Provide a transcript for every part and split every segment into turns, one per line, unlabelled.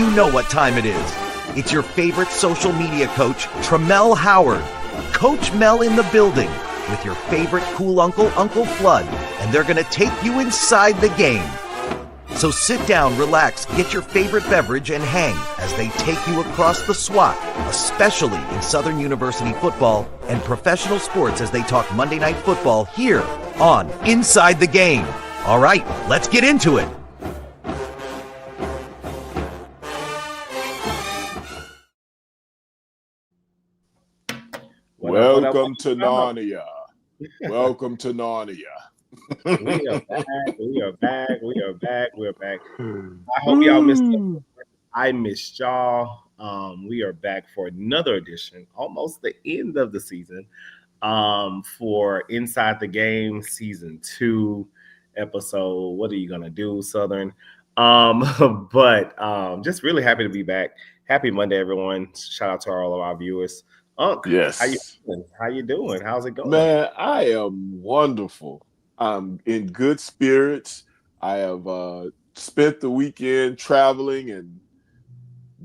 You know what time it is. It's your favorite social media coach, Tramel Howard. Coach Mel in the building with your favorite cool uncle, Uncle Flood, and they're going to take you inside the game. So sit down, relax, get your favorite beverage, and hang as they take you across the SWAC, especially in Southern University football and professional sports as they talk Monday Night Football here on Inside the Game. All right, let's get into it.
Welcome to Narnia. Welcome to Narnia.
We are back. I hope y'all missed it. I missed y'all. We are back for another edition, almost the end of the season, for Inside the Game Season 2 episode. What are you gonna do, Southern? But just really happy to be back. Happy Monday, everyone. Shout out to all of our viewers. Unc,
yes.
How you doing? How's it going?
Man, I am wonderful. I'm in good spirits. I have spent the weekend traveling and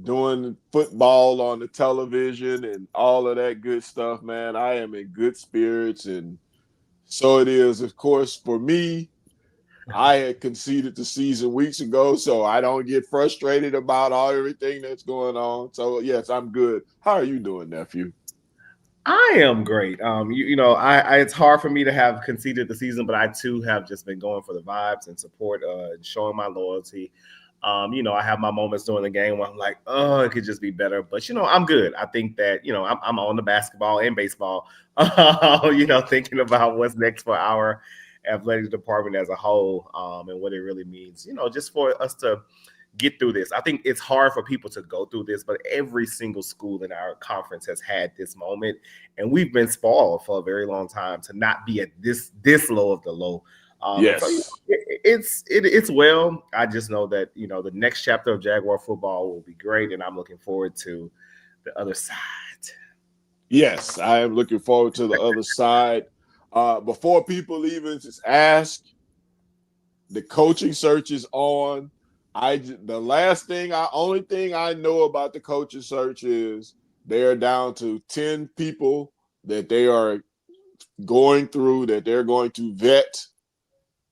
doing football on the television and all of that good stuff, man. I am in good spirits, and so it is, of course, for me. I had conceded the season weeks ago, so I don't get frustrated about everything that's going on. So, yes, I'm good. How are you doing, nephew?
I am great. It's hard for me to have conceded the season, but I too have just been going for the vibes and support, showing my loyalty. I have my moments during the game where I'm like, oh, it could just be better. But, I'm good. I think that, I'm on the basketball and baseball, thinking about what's next for our athletic department as a whole, and what it really means, just for us to get through this. I think it's hard for people to go through this, but every single school in our conference has had this moment, and we've been spoiled for a very long time to not be at this low of the low.
Yes,
so, it's well. I just know that the next chapter of Jaguar football will be great, and I'm looking forward to the other side.
Yes, I am looking forward to the other side. Before people even just ask, the coaching search is on. Only thing I know about the coaching search is they are down to 10 people that they are going through, that they're going to vet.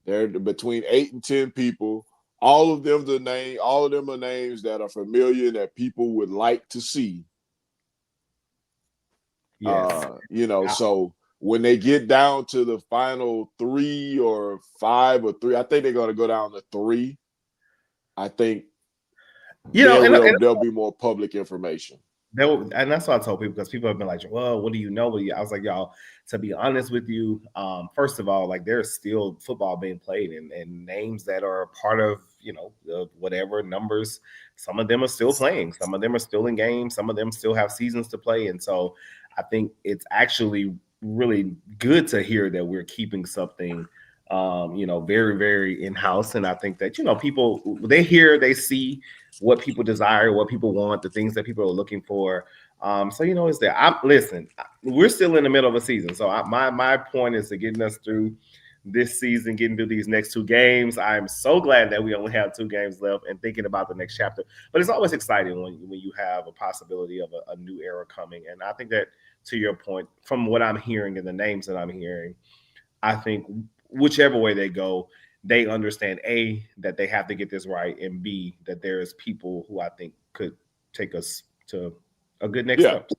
They're between 8 and 10 people. All of them are names that are familiar that people would like to see.
Yes.
So when they get down to the final 3 or 5 or 3, I think they're going to go down to 3. I think there'll be more public information.
And that's what I told people, because people have been like, well, what do you know? I was like, y'all, to be honest with you, first of all, like, there's still football being played, and names that are part of, the whatever numbers, some of them are still playing. Some of them are still in games. Some of them still have seasons to play. And so I think it's actually really good to hear that we're keeping something very, very in-house. And I think that, people, they hear, they see what people desire, what people want, the things that people are looking for. It's there. Listen, we're still in the middle of a season. So my point is to getting us through this season, getting through these next 2 games. I'm so glad that we only have 2 games left and thinking about the next chapter. But it's always exciting when you have a possibility of a new era coming. And I think that, to your point, from what I'm hearing and the names that I'm hearing, I think whichever way they go, they understand, A, that they have to get this right, and B, that there is people who I think could take us to a good next step.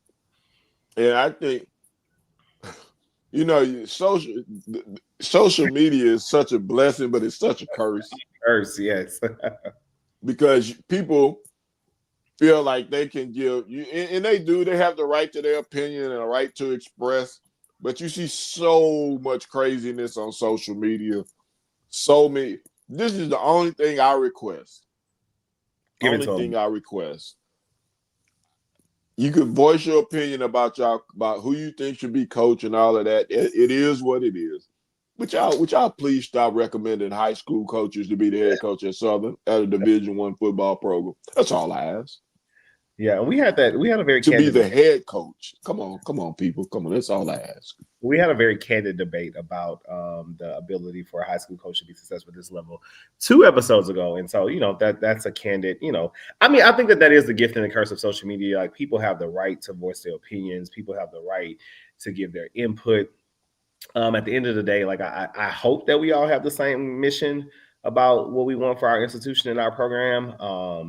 And I think, social media is such a blessing, but it's such a curse.
Curse, yes.
Because people feel like they can give you, and they do, they have the right to their opinion and a right to express. But you see so much craziness on social media. So many. This is the only thing I request. I request. You can voice your opinion about who you think should be coach and all of that. It is what it is. Would y'all please stop recommending high school coaches to be the head coach at Southern at a Division I football program? That's all I ask.
Yeah, we had that. We had a very
to be
candid
the
debate.
head coach. Come on, people. Come on. That's all I ask.
We had a very candid debate about the ability for a high school coach to be successful at this level 2 episodes ago, and so that's a candid. I mean, I think that is the gift and the curse of social media. Like, people have the right to voice their opinions. People have the right to give their input. At the end of the day, like, I hope that we all have the same mission about what we want for our institution and our program.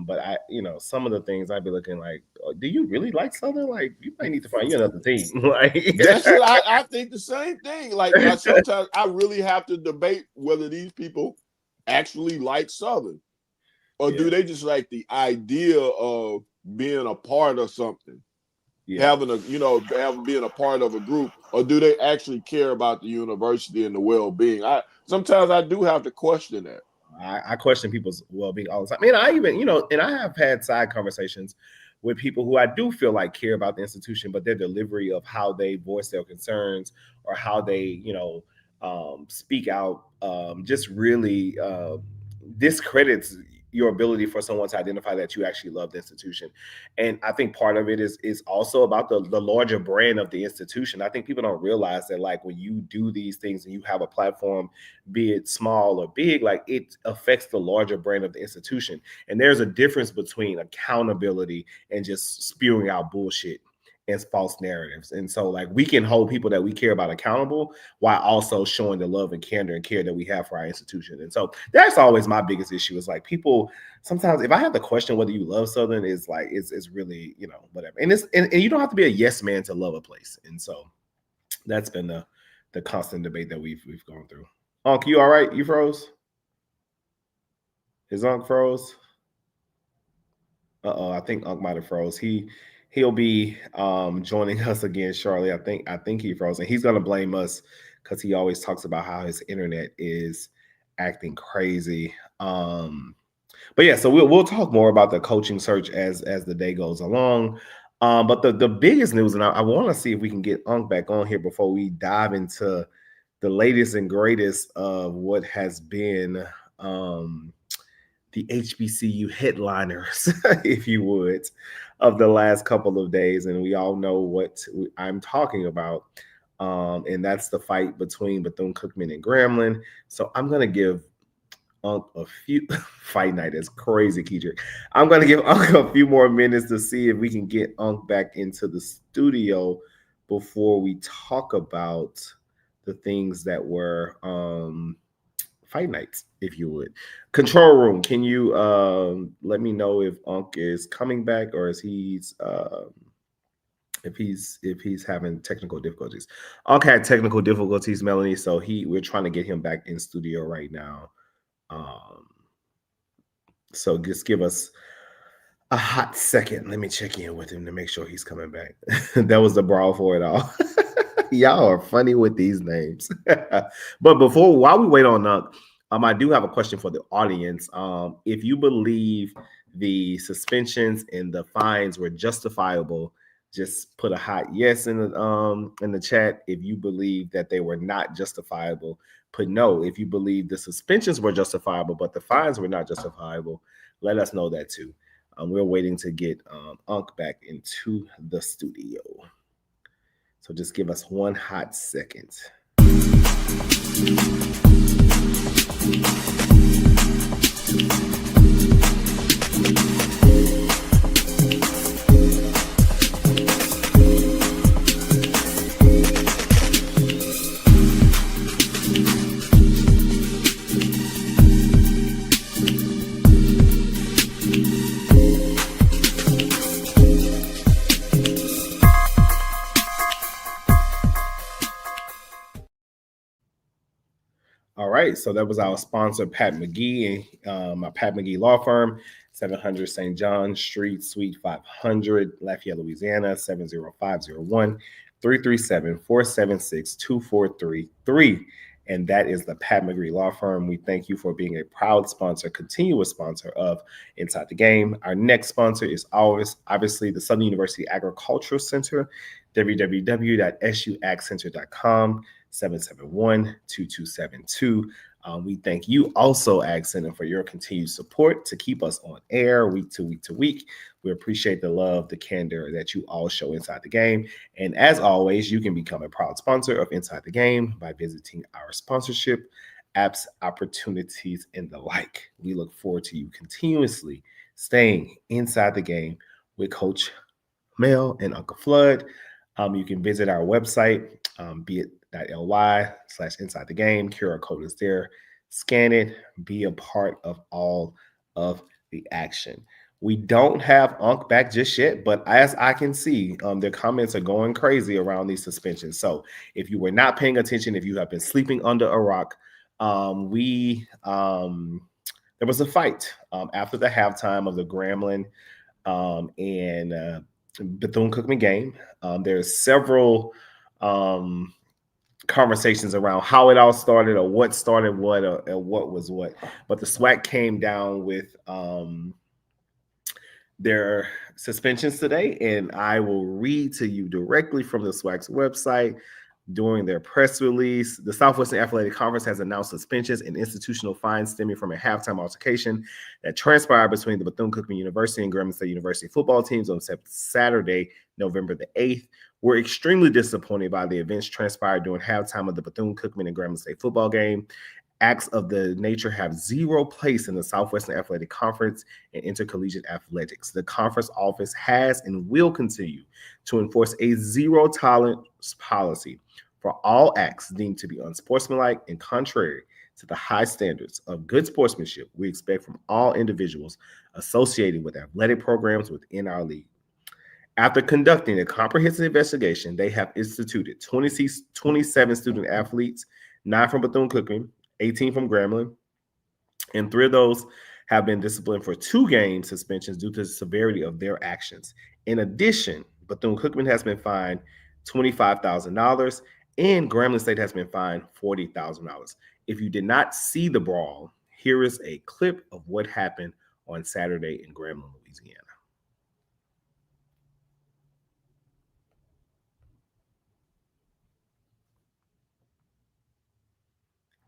But some of the things I'd be looking like, do you really like Southern? Like, you might need to find you another team.
That's what I think the same thing. Like, sometimes I really have to debate whether these people actually like Southern, or do they just like the idea of being a part of something, having being a part of a group, or do they actually care about the university and the well-being? Sometimes I do have to question that.
I question people's well-being all the time. I mean, I even, and I have had side conversations with people who I do feel like care about the institution, but their delivery of how they voice their concerns or how they, speak out just really discredits your ability for someone to identify that you actually love the institution. And I think part of it is also about the larger brand of the institution. I think people don't realize that, like, when you do these things and you have a platform, be it small or big, like, it affects the larger brand of the institution. And there's a difference between accountability and just spewing out bullshit and false narratives. And so, like, we can hold people that we care about accountable while also showing the love and candor and care that we have for our institution. And so that's always my biggest issue, is like, people sometimes, if I have to question whether you love Southern, is like, it's really, whatever. And and you don't have to be a yes man to love a place. And so that's been the constant debate that we've gone through. Unc, you all right? You froze? Is Unc froze? I think Unc might have froze. He'll be joining us again shortly. I think he froze, and he's gonna blame us because he always talks about how his internet is acting crazy. But yeah, so we'll talk more about the coaching search as the day goes along. But the biggest news, and I want to see if we can get Unc back on here before we dive into the latest and greatest of what has been the HBCU headliners, if you would, of the last couple of days. And we all know what I'm talking about. And that's the fight between Bethune-Cookman and Grambling. So I'm going to give Unc a few fight night is crazy, Keedrick. I'm going to give Unc a few more minutes to see if we can get Unc back into the studio before we talk about the things that were fight nights, if you would. Control room, can you let me know if Unc is coming back, or is if he's having technical difficulties? Unc had technical difficulties, Melanie, so we're trying to get him back in studio right now. So just give us a hot second. Let me check in with him to make sure he's coming back. That was the brawl for it all. Y'all are funny with these names. But while we wait on Unc, I do have a question for the audience. If you believe the suspensions and the fines were justifiable, just put a hot yes in the chat. If you believe that they were not justifiable, put no. If you believe the suspensions were justifiable but the fines were not justifiable, let us know that too. We're waiting to get Unc back into the studio. So just give us one hot second. All right, so that was our sponsor, Pat McGee, my Pat McGee law firm, 700 St. John Street, Suite 500, Lafayette, Louisiana, 70501 337-476-2433. And that is the Pat McGee law firm. We thank you for being a proud sponsor, continuous sponsor of Inside the Game. Our next sponsor is obviously the Southern University Agricultural Center, www.suagcenter.com. 771-2272. We thank you also, Ag Center, for your continued support to keep us on air week to week to week. We appreciate the love, the candor that you all show Inside the Game. And as always, you can become a proud sponsor of Inside the Game by visiting our sponsorship apps, opportunities, and the like. We look forward to you continuously staying inside the game with Coach Mel and Uncle Flood. You can visit our website, bit.ly/inside the game. QR code is there. Scan it. Be a part of all of the action. We don't have Unc back just yet, but as I can see, their comments are going crazy around these suspensions. So if you were not paying attention, if you have been sleeping under a rock, there was a fight after the halftime of the Grambling and Bethune-Cookman game. There's several conversations around how it all started or what started what or what was what. But the SWAC came down with their suspensions today, and I will read to you directly from the SWAC's website. During their press release, the Southwestern Athletic Conference has announced suspensions and institutional fines stemming from a halftime altercation that transpired between the Bethune-Cookman University and Grambling State University football teams on Saturday, November the 8th. We're extremely disappointed by the events transpired during halftime of the Bethune-Cookman and Grambling State football game. Acts of the nature have zero place in the Southwestern Athletic Conference and intercollegiate athletics. The conference office has and will continue to enforce a zero tolerance policy for all acts deemed to be unsportsmanlike and contrary to the high standards of good sportsmanship we expect from all individuals associated with athletic programs within our league. After conducting a comprehensive investigation, they have instituted 27 student athletes, 9 from Bethune-Cookman, 18 from Grambling, and 3 of those have been disciplined for 2-game suspensions due to the severity of their actions. In addition, Bethune-Cookman has been fined $25,000 and Grambling State has been fined $40,000. If you did not see the brawl, here is a clip of what happened on Saturday in Grambling, Louisiana.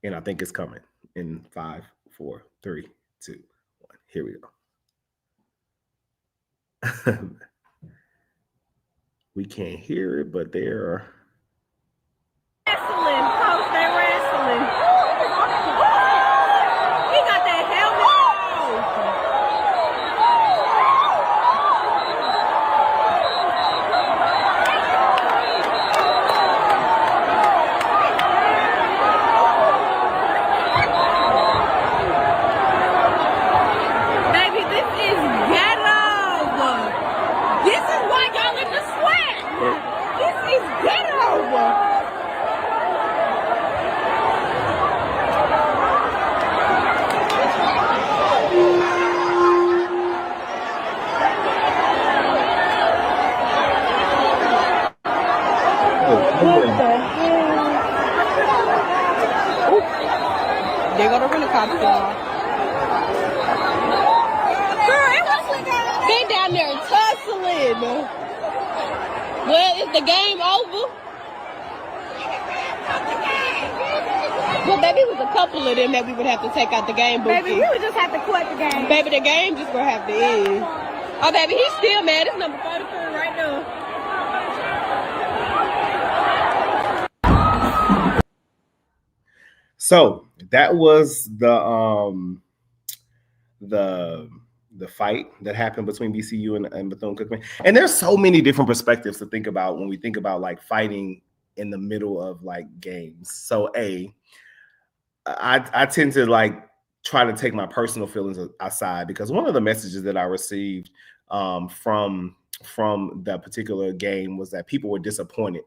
And I think it's coming in 5, 4, 3, 2, 1. Here we go. We can't hear it, but they're
wrestling. Coach, they wrestling. He got that helmet Baby, this is ghetto. This is why y'all in the SWAC. This is ghetto. They go to rent a cop y'all. Girl, they down there tussling. Well, is the game over? Well, baby, it was a couple of them that we would have to take out the game book.
Baby, we would just have to quit the game.
Baby, the game just gonna have to end. Oh, baby, he's still mad. It's number 33 right now.
So that was the fight that happened between BCU and Bethune-Cookman. And there's so many different perspectives to think about when we think about like fighting in the middle of like games. So I tend to like try to take my personal feelings aside, because one of the messages that I received from that particular game was that people were disappointed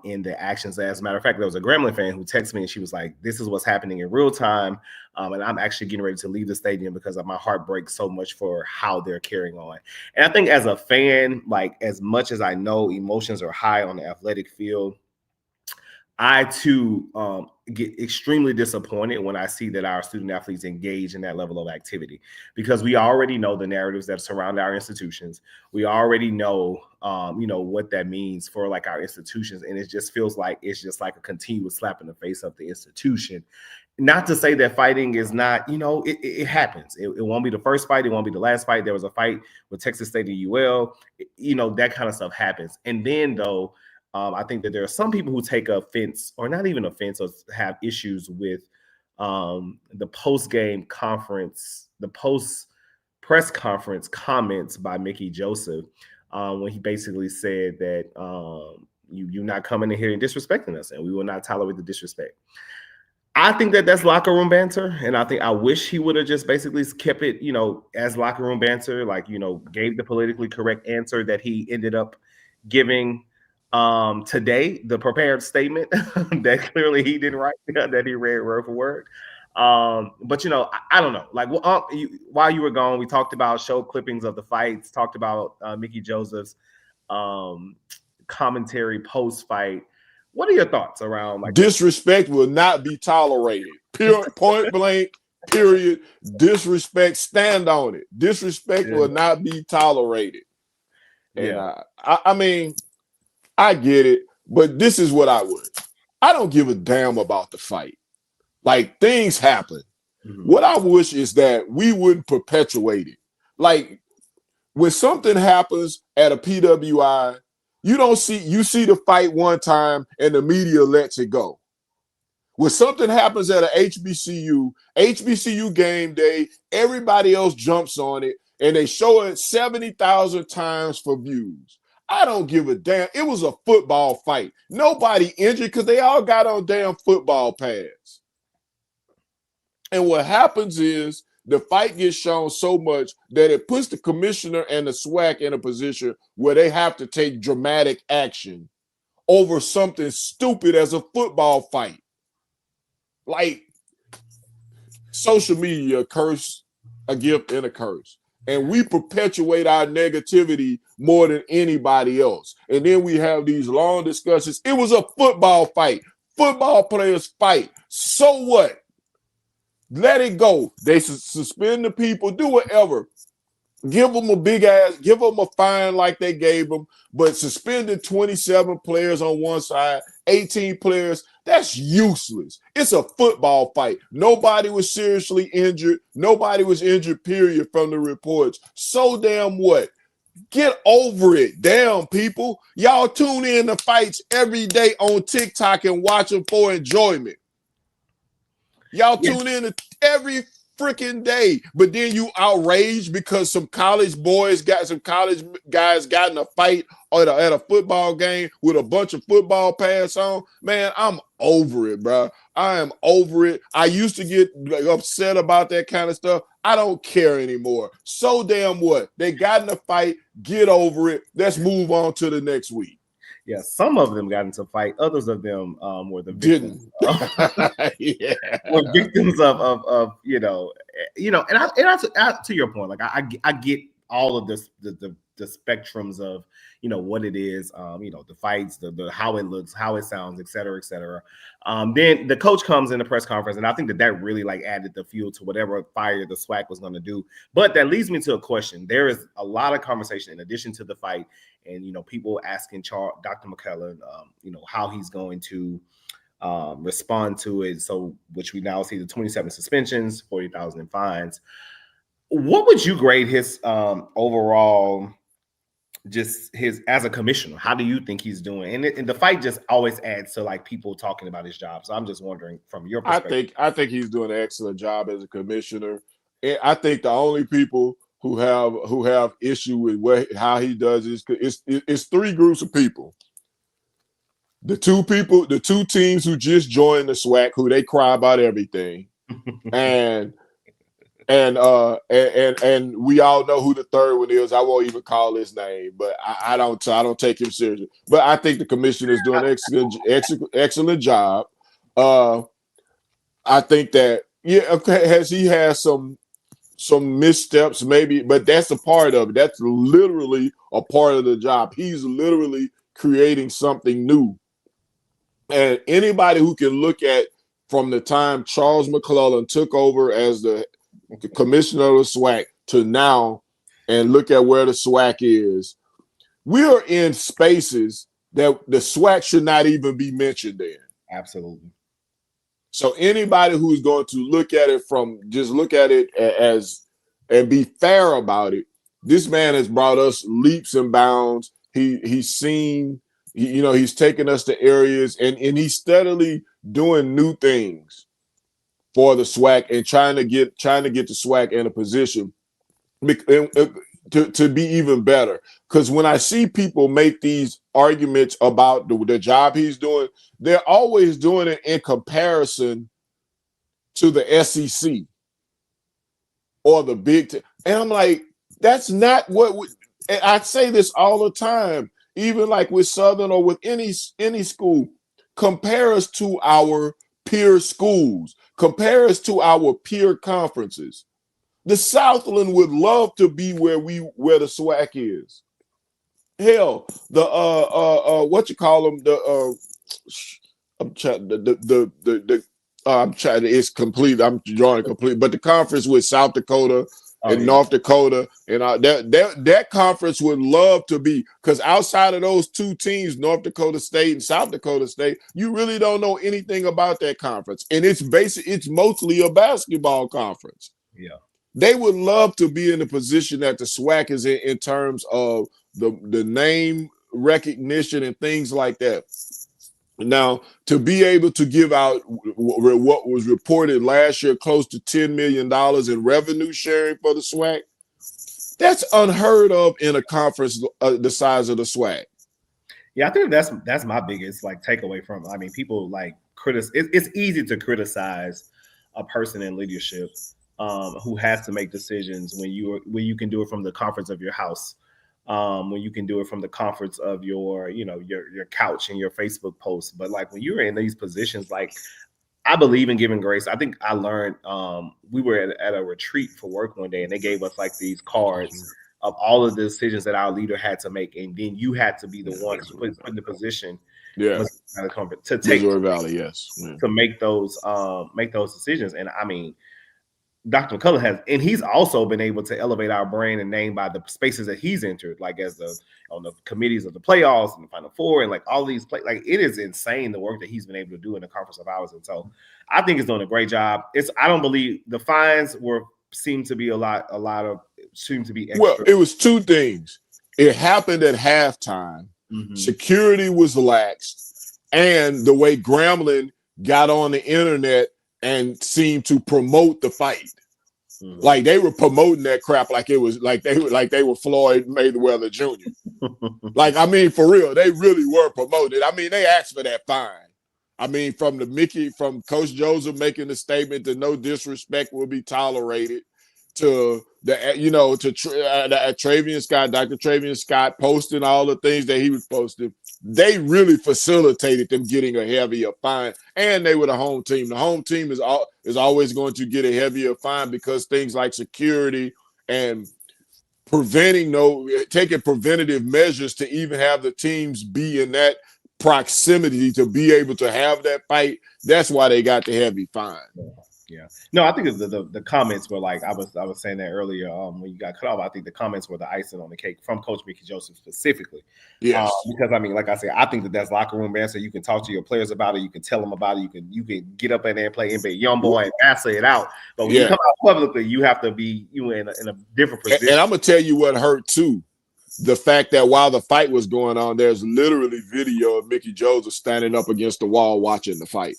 in the actions. As a matter of fact, there was a Grambling fan who texted me and she was like, this is what's happening in real time. And I'm actually getting ready to leave the stadium because my heart breaks so much for how they're carrying on. And I think as a fan, like as much as I know emotions are high on the athletic field, I too get extremely disappointed when I see that our student athletes engage in that level of activity, because we already know the narratives that surround our institutions. We already know, what that means for like our institutions, and it just feels like it's just like a continuous slap in the face of the institution. Not to say that fighting is not, it happens. It won't be the first fight. It won't be the last fight. There was a fight with Texas State and UL. That kind of stuff happens. And then though, I think that there are some people who take offense, or not even offense, or have issues with the post-game conference, the post-press conference comments by Mickey Joseph, when he basically said that you're not coming in here and disrespecting us, and we will not tolerate the disrespect. I think that that's locker room banter, and I wish he would have just basically kept it, as locker room banter, like, gave the politically correct answer that he ended up giving today, the prepared statement that clearly he didn't write, that he read word for word. But I don't know. Like, while you were gone, we talked about show clippings of the fights, talked about Mickey Joseph's commentary post-fight. What are your thoughts around like
disrespect will not be tolerated? Point blank. Period. Disrespect. Stand on it. Disrespect will not be tolerated. And I mean, I get it, but this is what I would. I don't give a damn about the fight. Like, things happen. Mm-hmm. What I wish is that we wouldn't perpetuate it. Like, when something happens at a PWI, you see the fight one time and the media lets it go. When something happens at a HBCU game day, everybody else jumps on it and they show it 70,000 times for views. I don't give a damn. It was a football fight. Nobody injured because they all got on damn football pads. And what happens is the fight gets shown so much that it puts the commissioner and the SWAC in a position where they have to take dramatic action over something stupid as a football fight. Like, social media, a curse, a gift, and a curse. And we perpetuate our negativity more than anybody else. And then we have these long discussions. It was a football fight. Football players fight. So what? Let it go. They suspend the people, do whatever. Give them give them a fine like they gave them, but suspended 27 players on one side, 18 players, that's useless. It's a football fight. Nobody was seriously injured. Nobody was injured, period, from the reports. So damn what? Get over it. Damn, people. Y'all tune in to fights every day on TikTok and watch them for enjoyment. Y'all tune in every freaking day, but then you outraged because some college guys got in a fight at a football game with a bunch of football pads on. Man, I'm over it, bro. I am over it. I used to get upset about that kind of stuff. I don't care anymore. So damn what? They got in a fight. Get over it. Let's move on to the next week.
Yeah, some of them got into a fight. Others of them were the victims. Were victims of And I to your point, like I get all of this, the spectrums of what it is, the fights, the how it looks, how it sounds, et cetera, et cetera. Then the coach comes in the press conference, and I think that really like added the fuel to whatever fire the SWAC was going to do. But that leads me to a question. There is a lot of conversation in addition to the fight, and people asking Dr. McCullough, how he's going to respond to it. So, which we now see the 27 suspensions, 40,000 in fines. What would you grade his overall? Just his as a commissioner, how do you think he's doing? And the fight just always adds to like people talking about his job. So I'm just wondering from your perspective.
I think he's doing an excellent job as a commissioner. And I think the only people who have issue with how he does it's three groups of people. The two teams who just joined the SWAC, who they cry about everything, and we all know who the third one is. I won't even call his name, but I don't take him seriously. But I think the commissioner is doing an excellent job. I think that he has some missteps maybe, but that's a part of it. That's literally a part of the job. He's literally creating something new. And anybody who can look at from the time Charles McClellan took over as the commissioner of the SWAC to now and look at where the SWAC is, we are in spaces that the SWAC should not even be mentioned in.
Absolutely.
So anybody who's going to look at it as and be fair about it, this man has brought us leaps and bounds. He's taken us to areas and he's steadily doing new things for the SWAC and trying to get the SWAC in a position to be even better. Because when I see people make these arguments about the job he's doing, they're always doing it in comparison to the SEC or the Big Ten. And I'm like, that's not what and I say this all the time, even like with Southern or with any school. Compare us to our peer schools. Compare us to our peer conferences. The Southland would love to be where the SWAC is. Hell, the what you call them? It's complete. I'm drawing complete, but the conference with South Dakota and North Dakota and that conference would love to be, because outside of those two teams, North Dakota State and South Dakota State, you really don't know anything about that conference, and it's mostly a basketball conference.
Yeah.
They would love to be in the position that the SWAC is in terms of the name recognition and things like that. Now, to be able to give out what was reported last year, close to $10 million in revenue sharing for the SWAC, that's unheard of in a conference the size of the SWAC.
Yeah, I think that's my biggest takeaway from it. I mean, people it's easy to criticize a person in leadership who has to make decisions when you can do it from the comforts of your house, when you can do it from the comforts of your couch and your Facebook posts. But when you're in these positions, I believe in giving grace. I think I learned we were at a retreat for work one day, and they gave us these cards of all of the decisions that our leader had to make, and then you had to be the one put in the position.
Yeah,
to take
Missouri Valley, yes,
to make those decisions. And I mean, Dr. McCullough has, and he's also been able to elevate our brand and name by the spaces that he's entered, as on the committees of the playoffs and the Final Four and all these it is insane the work that he's been able to do in the conference of ours. And so I think he's doing a great job. I don't believe the fines seem to be extra.
Well, it was two things. It happened at halftime. Mm-hmm. Security was laxed, and the way Grambling got on the internet and seemed to promote the fight. Mm-hmm. They were promoting that crap like it was they were Floyd Mayweather Jr. I mean, for real, they really were promoted. I mean, they asked for that fine. I mean, from Coach Joseph making the statement that no disrespect will be tolerated, to Travian Scott, Dr. Travian Scott posting all the things that he was posting. They really facilitated them getting a heavier fine, and they were the home team. The home team is always going to get a heavier fine because things like security and taking preventative measures to even have the teams be in that proximity to be able to have that fight. That's why they got the heavy fine.
Yeah. No, I think the comments were I was saying that earlier when you got cut off. I think the comments were the icing on the cake from Coach Mickey Joseph specifically.
Yes.
Because I mean, like I said, I think that's locker room answer. You can talk to your players about it. You can tell them about it. You can get up in there and play NBA young boy and answer it out. But when you come out publicly, you have to be in a different position.
And I'm gonna tell you what hurt too. The fact that while the fight was going on, there's literally video of Mickey Joseph standing up against the wall watching the fight.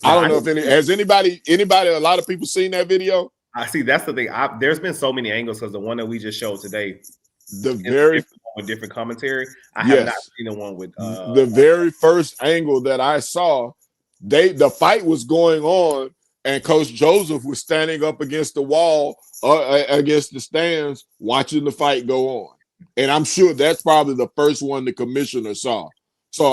I don't know if has anybody, a lot of people seen that video?
I see. That's the thing. There's been so many angles because the one that we just showed today,
with
different commentary. I have not seen the one with
the very first angle that I saw. The fight was going on, and Coach Joseph was standing up against the wall, against the stands, watching the fight go on. And I'm sure that's probably the first one the commissioner saw. So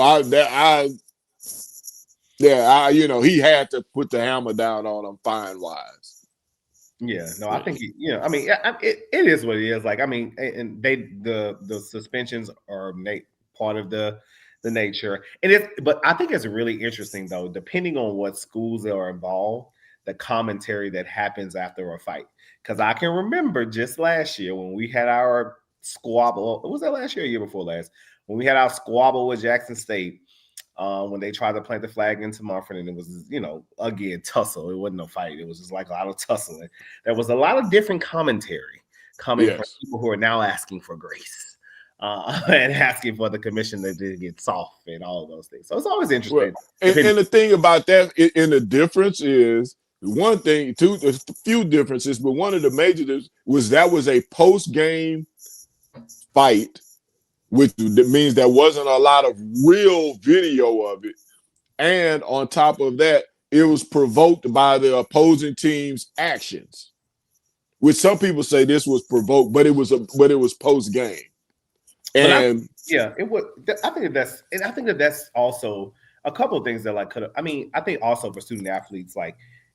he had to put the hammer down on him fine wise.
Yeah, no, I think I mean, it is what it is. I mean, and the suspensions are part of the the nature. But I think it's really interesting though, depending on what schools are involved, the commentary that happens after a fight. Because I can remember just last year when we had our squabble. Was that last year or year before last? When we had our squabble with Jackson State, when they tried to plant the flag into Mumford, and it was, again, tussle. It wasn't no fight. It was just like a lot of tussling. There was a lot of different commentary coming from people who are now asking for grace and asking for the commission to get soft and all of those things. So it's always interesting.
Well, and the thing about that, and the difference is, one thing, there's a few differences, but one of the major was that was a post-game fight, which means there wasn't a lot of real video of it. And on top of that, it was provoked by the opposing team's actions, which some people say this was provoked, but it was post-game. And
it was. I think that's also a couple of things that could have. I mean, I think also for student athletes,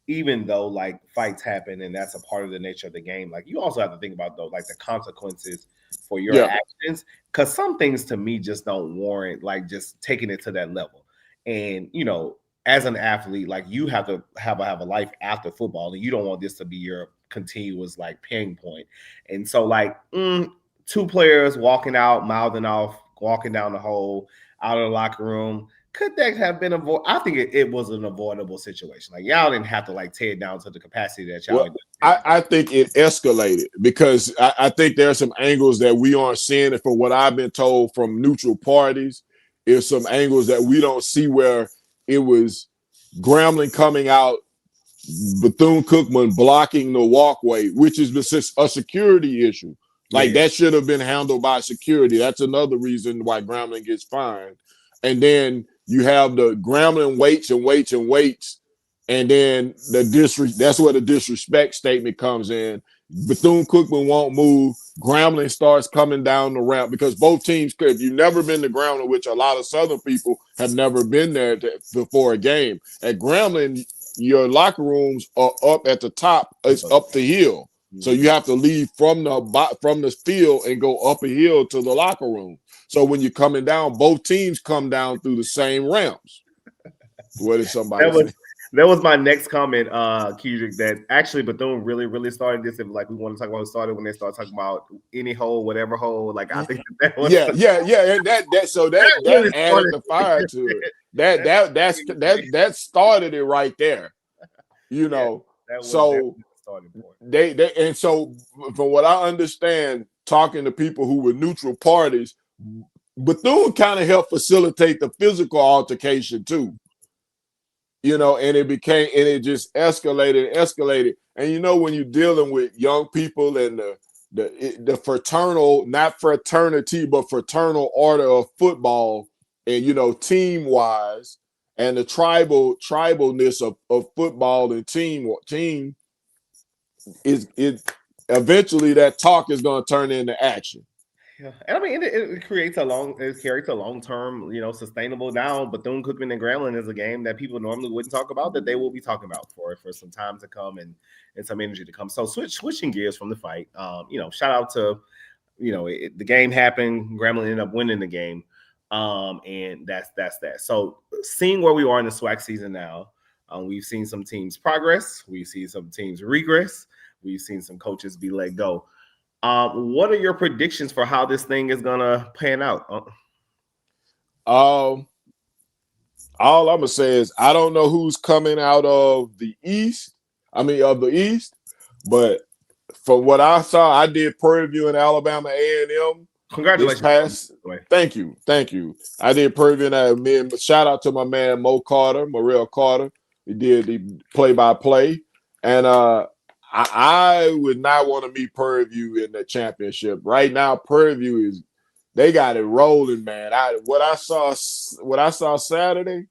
even though fights happen and that's a part of the nature of the game, you also have to think about though the consequences for your actions, because some things to me just don't warrant just taking it to that level. And as an athlete, you have to have a life after football, and you don't want this to be your continuous pain point. And so two players walking out, mouthing off, walking down the hole, out of the locker room. Could that have been avoided? I think it was an avoidable situation. Y'all didn't have to tear it down to the capacity that y'all.
Well, I think it escalated because I think there are some angles that we aren't seeing. And from what I've been told from neutral parties, is some angles that we don't see where it was Grambling coming out, Bethune-Cookman blocking the walkway, which is a security issue. That should have been handled by security. That's another reason why Grambling gets fined. And then you have the Grambling waits, and then that's where the disrespect statement comes in. Bethune-Cookman won't move. Grambling starts coming down the ramp because both teams could. If you've never been to Grambling, which a lot of Southern people have never been there before a game, at Grambling, your locker rooms are up at the top. It's up the hill. So you have to leave from the field and go up a hill to the locker room. So when you're coming down, both teams come down through the same ramps. What did somebody say?
That was my next comment, Kedrick, that actually Bethune really, really started this. And we want to talk about who started when they started talking about any hole, whatever hole. I think that was
and that added the fire to it. That started it right there. So and so from what I understand, talking to people who were neutral parties, Bethune kind of helped facilitate the physical altercation too. And it just escalated. And when you're dealing with young people and the fraternal, not fraternity, but fraternal order of football, and team wise, and the tribalness of football and team is eventually that talk is going to turn into action.
Yeah, and I mean it carries a long-term, sustainable. Now Bethune-Cookman and Grambling is a game that people normally wouldn't talk about, that they will be talking about for some time to come and some energy to come. So switching gears from the fight, shout out to, the game happened. Grambling ended up winning the game, and that's that. So seeing where we are in the SWAC season now, we've seen some teams progress, we've seen some teams regress, we've seen some coaches be let go. What are your predictions for how this thing is gonna pan out?
All I'm gonna say is I don't know who's coming out of the East. But from what I saw, I did Prairie View in Alabama A&M.
Congratulations!
Thank you. I did Prairie View and shout out to my man Morrell Carter. He did the play-by-play, and I would not want to meet Prairie View in the championship. Right now, Prairie View they got it rolling, man. What I saw Saturday,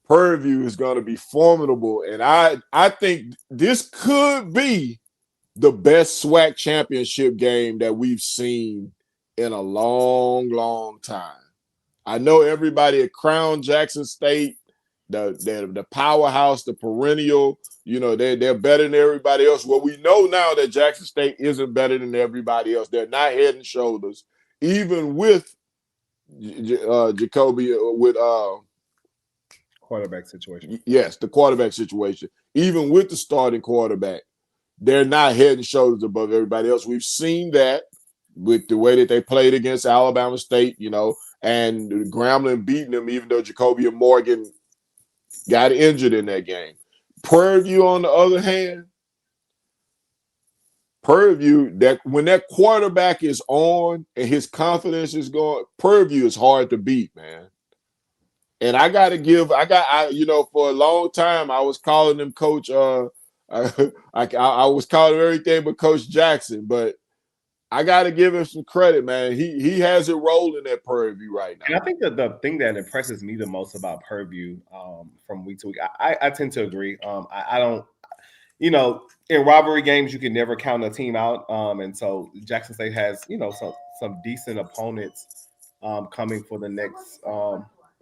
Prairie View is going to be formidable. And I think this could be the best SWAC championship game that we've seen in a long, long time. I know everybody at Crown Jackson State, the powerhouse, the perennial, they're better than everybody else. Well, we know now that Jackson State isn't better than everybody else. They're not head and shoulders, even with Jacoby with
quarterback situation.
Yes, the quarterback situation. Even with the starting quarterback, they're not head and shoulders above everybody else. We've seen that with the way that they played against Alabama State, and Grambling beating them, even though Jacoby and Morgan got injured in that game. Prairie View, on the other hand, Prairie View, that when that quarterback is on and his confidence is going, Prairie View is hard to beat, man. And I for a long time I was calling him Coach. I was calling him everything but Coach Jackson, but I got to give him some credit, man. He has it rolling at Prairie View right now.
And I think that the thing that impresses me the most about Prairie View from week to week, I tend to agree. I don't, in rivalry games you can never count a team out, and so Jackson State has some decent opponents coming for the next.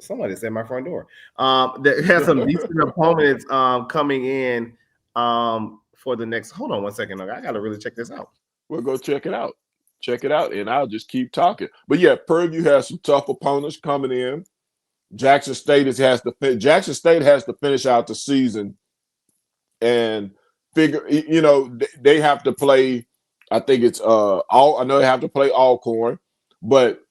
Somebody's at my front door. That has some decent opponents coming in for the next. Hold on one second. I got to really check this out.
We'll go check it out. Check it out, and I'll just keep talking. But yeah, Prairie View has some tough opponents coming in. Jackson State has to finish out the season and figure. They have to play. I think it's I know they have to play Alcorn, but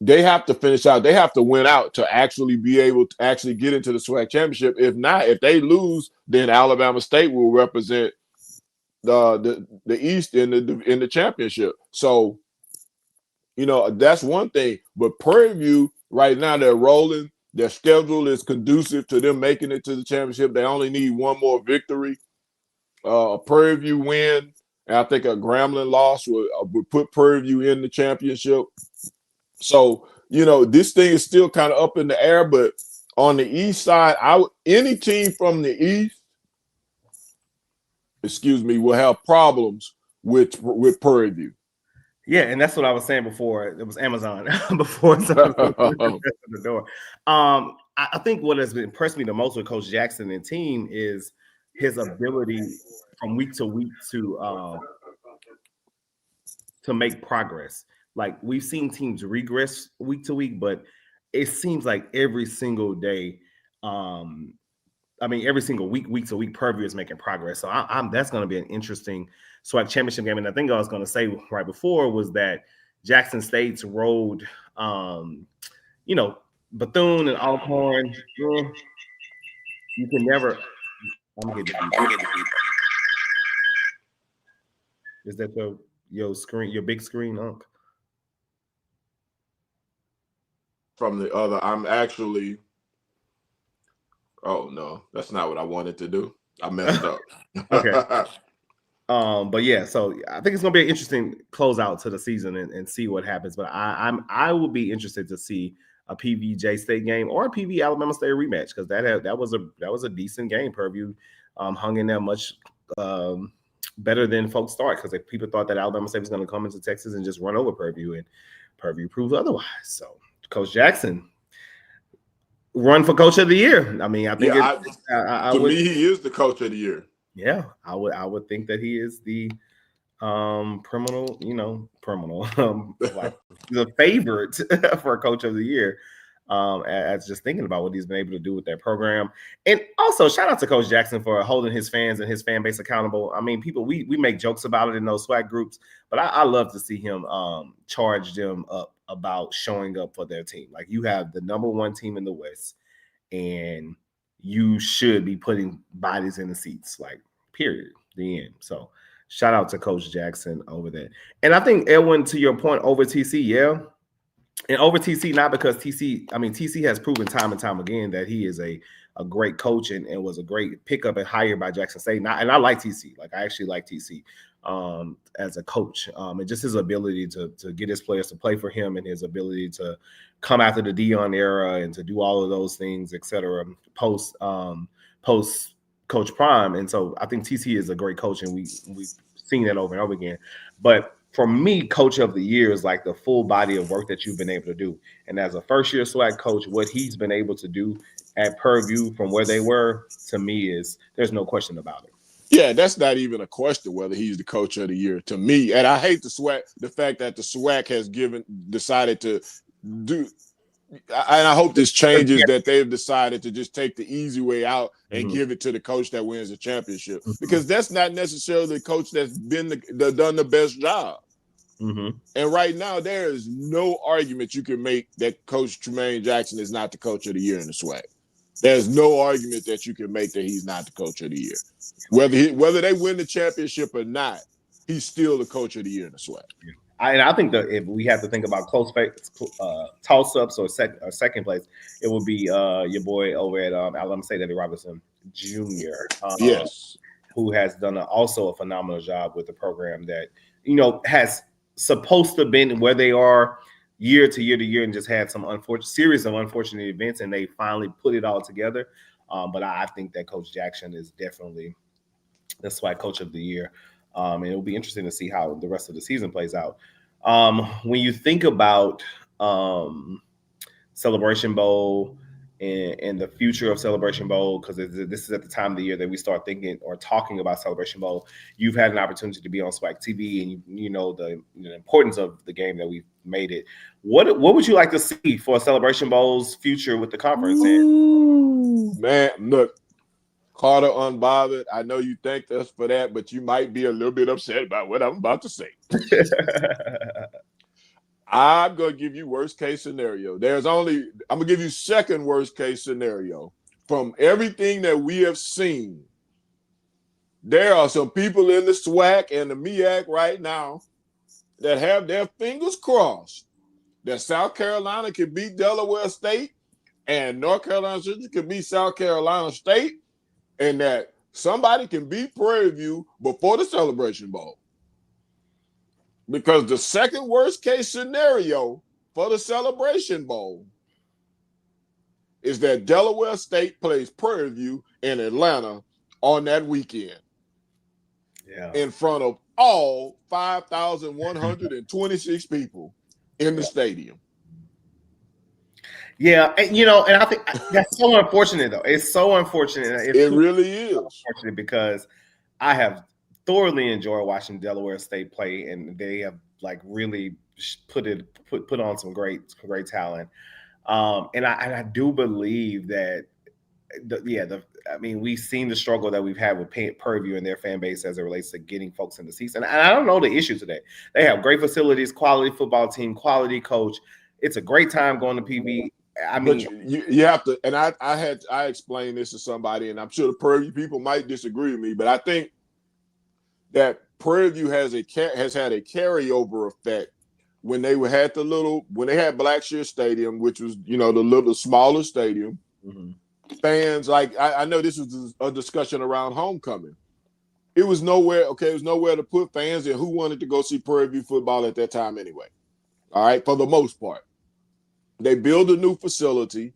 they have to finish out. They have to win out to actually be able to actually get into the SWAC championship. If not, if they lose, then Alabama State will represent the East in the championship. So, that's one thing. But Prairie View right now, they're rolling. Their schedule is conducive to them making it to the championship. They only need one more victory. A Prairie View win, and I think a Grambling loss would put Prairie View in the championship. So, this thing is still kind of up in the air, but on the East side, any team from the East, will have problems with Prairie View.
Yeah, and that's what I was saying before. It was Amazon before the door. I think what has impressed me the most with Coach Jackson and team is his ability from week to week to make progress. Like, we've seen teams regress week to week, but it seems like every single day, every single week to week, Prairie View is making progress. So that's going to be an interesting SWAC championship game. And the thing I was going to say right before was that Jackson State's road, Bethune and Alcorn, you can never. I'm getting. Is that your screen, your big screen, Unc?
From the other, I'm actually. Oh no, that's not what I wanted to do. I messed up.
Okay. But yeah, so I think it's gonna be an interesting closeout to the season and see what happens. But I will be interested to see a PV State game or a PV Alabama State rematch, because that was a decent game. Prairie View hung in there much better than folks thought, because people thought that Alabama State was going to come into Texas and just run over Prairie View, and Prairie View proved otherwise. So Coach Jackson, run for Coach of the Year. I mean, I think
to me, he is the Coach of the Year.
Yeah, I would think that he is the criminal, like the favorite for Coach of the Year. As just thinking about what he's been able to do with that program. And also shout out to Coach Jackson for holding his fans and his fan base accountable. I mean, people, we make jokes about it in those SWAC groups, but I love to see him charge them up about showing up for their team. Like, you have the number one team in the West, and you should be putting bodies in the seats, like, period, the end. So shout out to Coach Jackson over there. And I think, Edwin, to your point, over TC, yeah. And over TC, not because TC has proven time and time again that he is a great coach and was a great pickup and hire by Jackson State. And I like TC. Like, I actually like TC as a coach. And just his ability to get his players to play for him, and his ability to come after the Dion era and to do all of those things, et cetera, post Coach Prime. And so I think TC is a great coach, and we've seen that over and over again. But for me, Coach of the Year is like the full body of work that you've been able to do. And as a first-year SWAC coach, what he's been able to do at Prairie View from where they were, to me, is there's no question about it.
Yeah, that's not even a question whether he's the Coach of the Year to me. And I hate the fact that the SWAC has decided to I hope this changes, that they've decided to just take the easy way out and give it to the coach that wins the championship, because that's not necessarily the coach that's been done the best job. And right now, there is no argument you can make that Coach Tremaine Jackson is not the coach of the year in the SWAC. There's no argument that you can make that he's not the coach of the year. Whether they win the championship or not, he's still the coach of the year in the SWAC.
I think that if we have to think about close toss-ups or second place, it would be your boy over at Alabama State, Eddie Robinson Jr.
Yes,
who has done also a phenomenal job with the program that has supposed to have been where they are year to year and just had some series of unfortunate events, and they finally put it all together. But I think that Coach Jackson is definitely the SWAC Coach of the Year. And it'll be interesting to see how the rest of the season plays out. When you think about Celebration Bowl and the future of Celebration Bowl, because this is at the time of the year that we start thinking or talking about Celebration Bowl, you've had an opportunity to be on SWAC TV, and you know the importance of the game that we've made it. What would you like to see for Celebration Bowl's future with the conference?
Man, look, Carter Unbothered, I know you thanked us for that, but you might be a little bit upset about what I'm about to say. I'm going to give you worst case scenario. I'm going to give you second worst case scenario. From everything that we have seen, there are some people in the SWAC and the MEAC right now that have their fingers crossed that South Carolina can beat Delaware State and North Carolina can beat South Carolina State, and that somebody can beat Prairie View before the Celebration Bowl. Because the second worst case scenario for the Celebration Bowl is that Delaware State plays Prairie View in Atlanta on that weekend. Yeah. In front of all 5,126 people in the stadium.
Yeah, and I think that's so unfortunate, though. It's so unfortunate.
It really is
unfortunate because I have thoroughly enjoyed watching Delaware State play, and they have really put on some great talent. And I do believe that we've seen the struggle that we've had with Prairie View and their fan base as it relates to getting folks in the seats. And I don't know the issue today. They have great facilities, quality football team, quality coach. It's a great time going to PV. I mean,
but you have to, and I explained this to somebody, and I'm sure the Prairie View people might disagree with me, but I think that Prairie View has had a carryover effect when they had Blackshear Stadium, which was the little smaller stadium. Mm-hmm. Fans, I know this was a discussion around homecoming. It was nowhere to put fans in who wanted to go see Prairie View football at that time anyway. All right, for the most part. They build a new facility,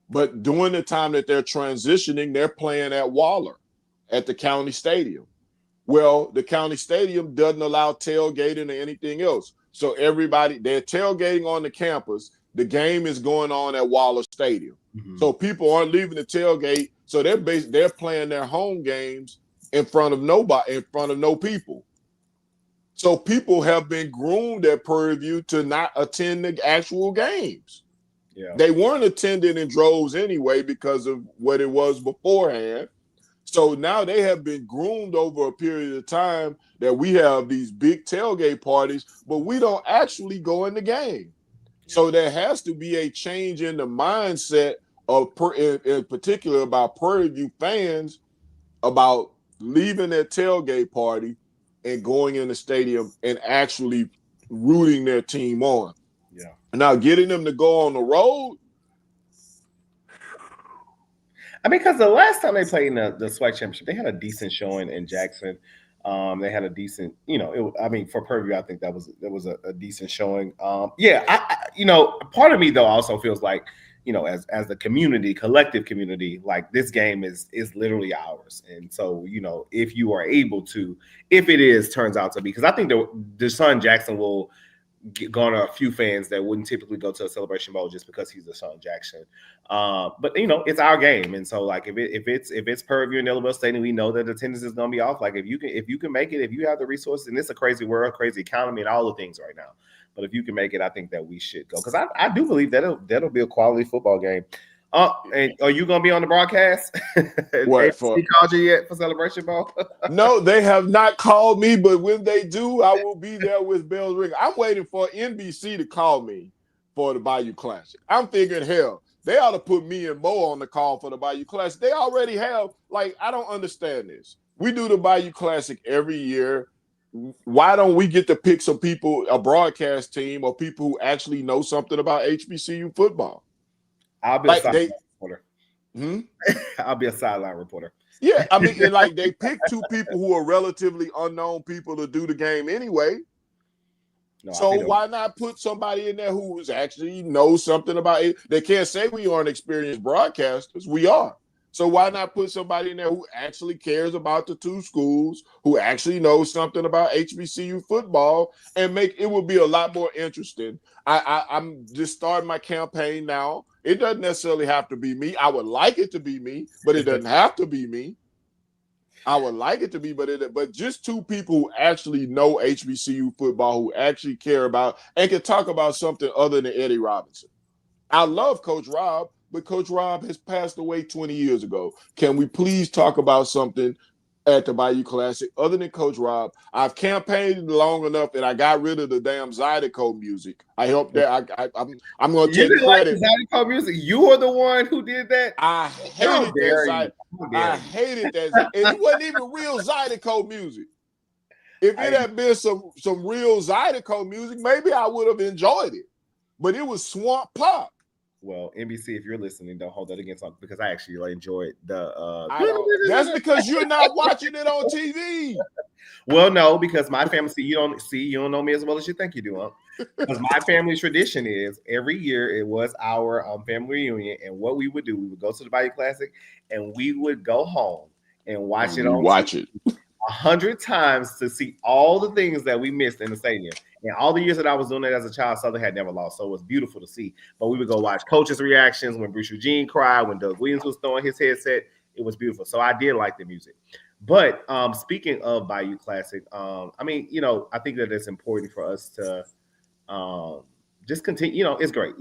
but during the time that they're transitioning, they're playing at Waller at the county stadium. Well, the county stadium doesn't allow tailgating or anything else. So they're tailgating on the campus. The game is going on at Waller Stadium. Mm-hmm. So people aren't leaving the tailgate. So they're playing their home games in front of no people. So people have been groomed at Prairie View to not attend the actual games. Yeah. They weren't attending in droves anyway because of what it was beforehand. So now they have been groomed over a period of time that we have these big tailgate parties, but we don't actually go in the game. So there has to be a change in the mindset in particular about Prairie View fans about leaving their tailgate party and going in the stadium and actually rooting their team on. Yeah. Now getting them to go on the road.
I mean, because the last time they played in the SWAC championship, they had a decent showing in Jackson. They had a decent, for Prairie View, I think that was a decent showing. Part of me though also feels like, as the community, collective community, like this game is literally ours. And so, if you are able to, if it turns out to be, because I think the son Jackson will garner a few fans that wouldn't typically go to a Celebration Bowl just because he's the son Jackson. But it's our game, and so if it's Prairie View and Delaware State, we know that attendance is going to be off. Like if you can make it, if you have the resources, and it's a crazy world, crazy economy, and all the things right now. But if you can make it, I think that we should go because I do believe that'll be a quality football game. And are you gonna be on the broadcast?
What for?
Called you yet for Celebration Bowl?
No, they have not called me, but when they do, I will be there with bells ringing. I'm waiting for NBC to call me for the Bayou Classic. I'm thinking, hell, they ought to put me and Mo on the call for the Bayou Classic. They already have. Like, I don't understand this. We do the Bayou Classic every year. Why don't we get to pick some people, a broadcast team, or people who actually know something about HBCU football?
I'll be a sideline reporter. I'll be a sideline reporter.
Yeah, I mean, and like they pick two people who are relatively unknown people to do the game anyway. No, so why not put somebody in there who actually knows something about it? They can't say we aren't experienced broadcasters. We are. So why not put somebody in there who actually cares about the two schools, who actually knows something about HBCU football, and make it would be a lot more interesting. I'm just starting my campaign now. It doesn't necessarily have to be me. I would like it to be me, but it doesn't have to be me. I would like it to be, but just two people who actually know HBCU football, who actually care about and can talk about something other than Eddie Robinson. I love Coach Rob, but Coach Rob has passed away 20 years ago. Can we please talk about something at the Bayou Classic other than Coach Rob? I've campaigned long enough that I got rid of the damn Zydeco music. I helped that. I'm going to take credit.
Like Zydeco music. You were the one who did that.
I hated that. I hated that. And it wasn't even real Zydeco music. If it had been some real Zydeco music, maybe I would have enjoyed it. But it was swamp pop.
Well, NBC, if you're listening, don't hold that against me because I actually enjoyed the.
That's because you're not watching it on TV.
Well, no, because my family you don't know me as well as you think you do, huh? Because my family tradition is every year it was our family reunion, and what we would do, we would go to the Bayou Classic, and we would go home and watch it on TV. 100 times to see all the things that we missed in the stadium. And all the years that I was doing it as a child, Southern had never lost. So it was beautiful to see. But we would go watch coaches' reactions when Bruce Eugene cried, when Doug Williams was throwing his headset. It was beautiful. So I did like the music. But speaking of Bayou Classic, I mean, I think that it's important for us to just continue. It's great.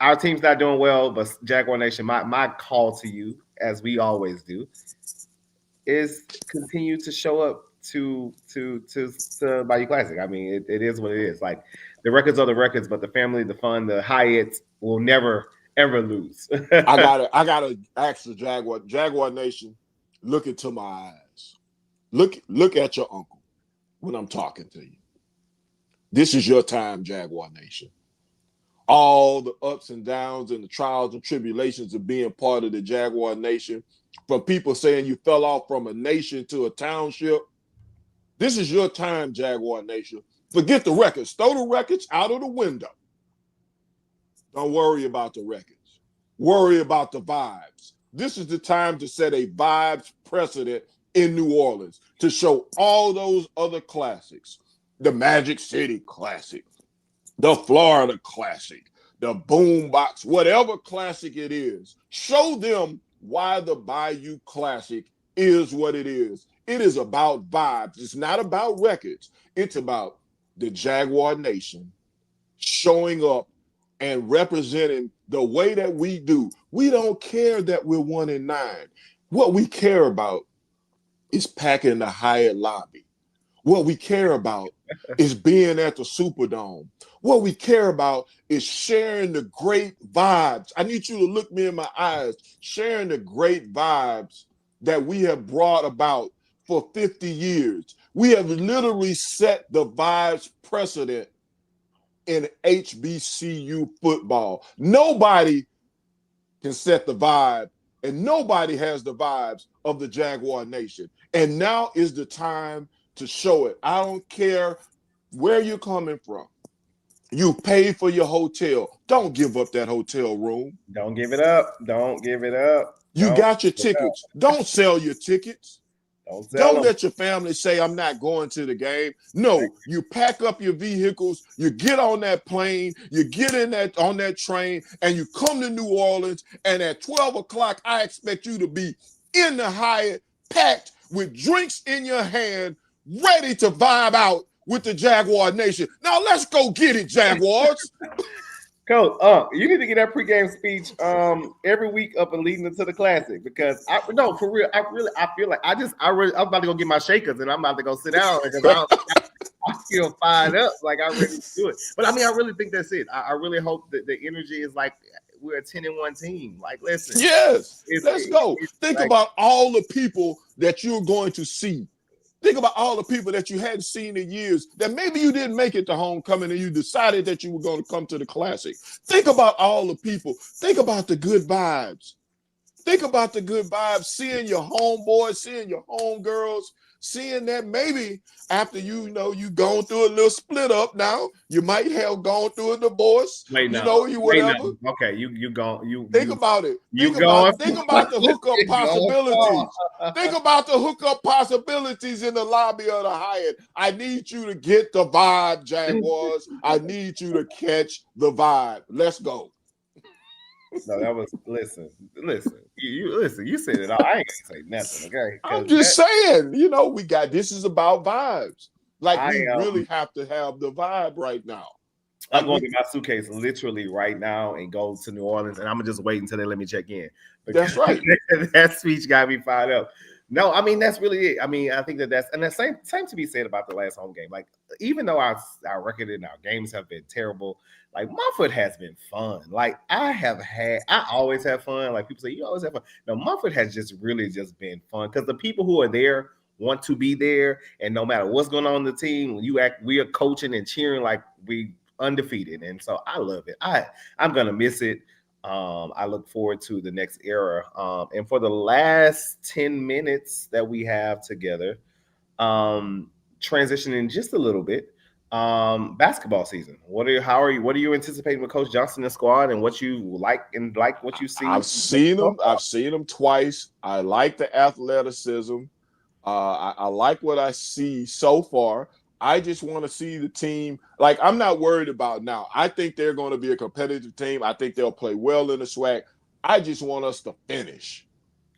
Our team's not doing well, but Jaguar Nation, my call to you, as we always do, is continue to show up to Bayou Classic. I mean, it is what it is. Like the records are the records, but the family, the fun, the Hyatts will never ever lose.
I gotta ask the Jaguar Nation, look into my eyes. Look at your uncle when I'm talking to you. This is your time, Jaguar Nation. All the ups and downs and the trials and tribulations of being part of the Jaguar Nation, from people saying you fell off from a nation to a township. This is your time, Jaguar Nation. Forget the records. Throw the records out of the window. Don't worry about the records. Worry about the vibes. This is the time to set a vibes precedent in New Orleans to show all those other classics. The Magic City Classic, the Florida Classic, the Boombox, whatever classic it is. Show them why the Bayou Classic is what it is. It is about vibes. It's not about records. It's about the Jaguar Nation showing up and representing the way that we do. We don't care that we're 1-9. What we care about is packing the Hyatt lobby. What we care about is being at the Superdome. What we care about is sharing the great vibes. I need you to look me in my eyes, sharing the great vibes that we have brought about for 50 years. We have literally set the vibes precedent in HBCU football. Nobody can set the vibe, and nobody has the vibes of the Jaguar Nation. And now is the time to show it. I don't care where you're coming from. You pay for your hotel. Don't give up that hotel room.
Don't give it up. Don't give it up.
You got your tickets. Don't sell your tickets. Don't let your family say, I'm not going to the game. No, you pack up your vehicles, you get on that plane, you get on that train, and you come to New Orleans, and at 12 o'clock, I expect you to be in the Hyatt, packed with drinks in your hand, ready to vibe out with the Jaguar Nation. Now let's go get it, Jaguars.
Coach, you need to get that pregame speech every week up and leading into the Classic because for real, I feel like I'm about to go get my shakers and I'm about to go sit down because I feel fired up, like I really do it. But I mean, I really think that's it. I really hope that the energy is like we're a 10-1 team. Like, listen,
yes, let's go. Think
like,
about all the people that you're going to see. Think about all the people that you hadn't seen in years that maybe you didn't make it to homecoming and you decided that you were going to come to the Classic. Think about all the people. Think about the good vibes. Think about the good vibes, seeing your homeboys, seeing your homegirls, seeing that maybe after you've gone through a little split up now, you might have gone through a divorce. Whatever.
Okay, you go.
Think about it. Think about the hookup possibilities. Think about the hookup possibilities in the lobby of the Hyatt. I need you to get the vibe, Jaguars. I need you to catch the vibe. Let's go.
No, that was listen. You said it all. I ain't gonna say nothing, okay?
I'm just saying, this is about vibes. Like we really have to have the vibe right now.
I'm going to get my suitcase literally right now and go to New Orleans, and I'm gonna just wait until they let me check in.
That's right.
That speech got me fired up. No, I mean that's really it. I mean, I think that's the same to be said about the last home game. Like, even though our record and our games have been terrible, like my foot has been fun. Like I always have fun. Like people say, you always have fun. No, my foot has just really just been fun because the people who are there want to be there, and no matter what's going on in the team, we are coaching and cheering like we undefeated, and so I love it. I'm gonna miss it. I look forward to the next era. And for the last 10 minutes that we have together, transitioning just a little bit, basketball season. What are you anticipating with Coach Johnson and squad, and what you like what you see?
I've seen them twice. I like the athleticism. I like what I see so far. I just want to see the team. Like, I'm not worried about now. I think they're going to be a competitive team. I think they'll play well in the SWAC. I just want us to finish.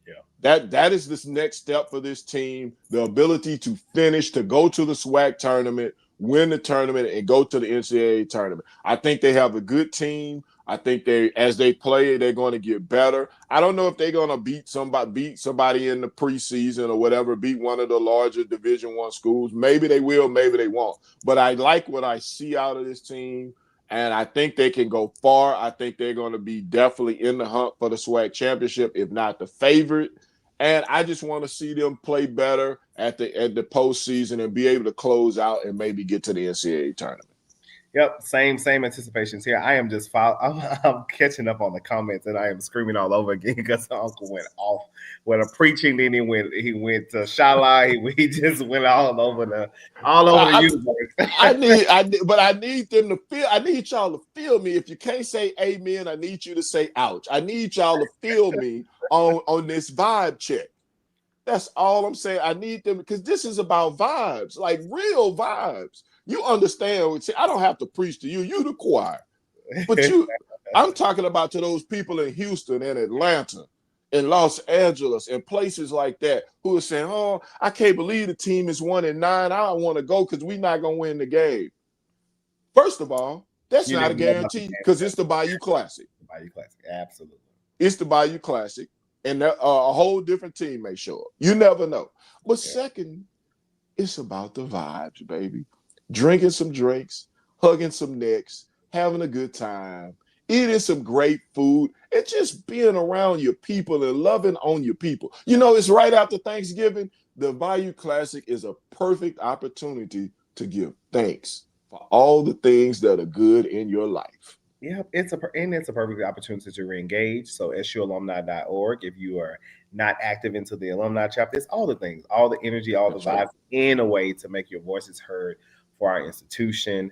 Yeah. That is this next step for this team, the ability to finish, to go to the SWAC tournament, win the tournament, and go to the NCAA tournament. I think they have a good team. I think as they play, they're going to get better. I don't know if they're going to beat somebody in the preseason or whatever, beat one of the larger Division I schools. Maybe they will, maybe they won't. But I like what I see out of this team, and I think they can go far. I think they're going to be definitely in the hunt for the SWAC championship, if not the favorite. And I just want to see them play better at the postseason and be able to close out and maybe get to the NCAA tournament.
Yep, same anticipations here. I am just I'm catching up on the comments, and I am screaming all over again because Uncle went off with a preaching. Then he went to Shala. He just went all over the universe.
I need them to feel. I need y'all to feel me. If you can't say amen, I need you to say ouch. I need y'all to feel me on this vibe check. That's all I'm saying. I need them because this is about vibes, like real vibes. You understand? See, I don't have to preach to you. You the choir. But I'm talking about to those people in Houston and Atlanta and Los Angeles and places like that who are saying, oh, I can't believe the team is 1-9. I don't want to go because we're not going to win the game. First of all, that's not a guarantee because it's the Bayou Classic.
Bayou Classic, absolutely.
It's the Bayou Classic, and a whole different team may show up. You never know. But second, it's about the vibes, baby. Drinking some drinks, hugging some necks, having a good time, eating some great food, and just being around your people and loving on your people. It's right after Thanksgiving. The Bayou Classic is a perfect opportunity to give thanks for all the things that are good in your life.
Yeah, it's a perfect opportunity to re-engage. So sualumni.org, if you are not active into the alumni chapter, it's all the things, all the energy, all the vibes in a way to make your voices heard for our institution.